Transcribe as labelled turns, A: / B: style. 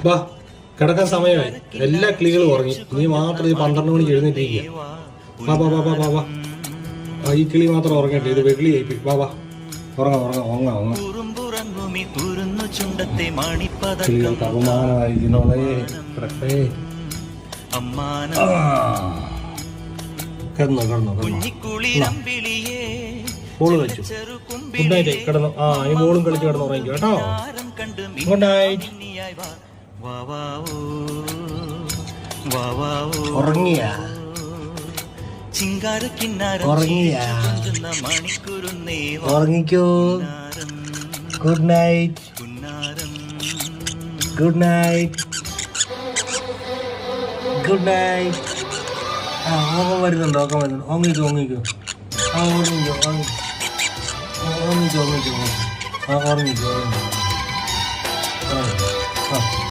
A: വാ, കിടക്കാൻ സമയമായി. എല്ലാ കിളികളും ഉറങ്ങി. നീ മാത്രം ഈ 12 മണിക്ക് എഴുന്നേറ്റിരിക്കുക. വാ വാ വാ വാ വാ വാ. ഈ കിളി മാത്രം ഉറങ്ങട്ടെ. ഇത് വെകിളി ആയിപ്പോയി. വാ വാ, ഉറങ്ങാം ഉറങ്ങാം ഉറങ്ങാം ഉറങ്ങാം. കിളികൾക്ക് അപമാനമായിരിക്കുന്നോളേ. കിടക്കേ. കിടന്നോ കിടന്നോ കിടന്നോ. ബോള് കളിച്ചു. Good night. കിടന്നു. ഈ ബോളും കളിച്ച് കിടന്നു ഉറങ്ങിക്കോ കേട്ടോ. Good night. ഉറങ്ങിയ ഉറങ്ങിക്കോ. Good night. Good night. Good night. ഓക്കം വരുന്നുണ്ടോ? ഓക്കം വരുന്നുണ്ട്. ഓങ്ങിക്കോ ഓങ്ങിക്കോ. ഓങ്ങിക്കോ ഓങ്ങിക്കോ ഓങ്ങിക്കോ. ഉറങ്ങിക്കോ.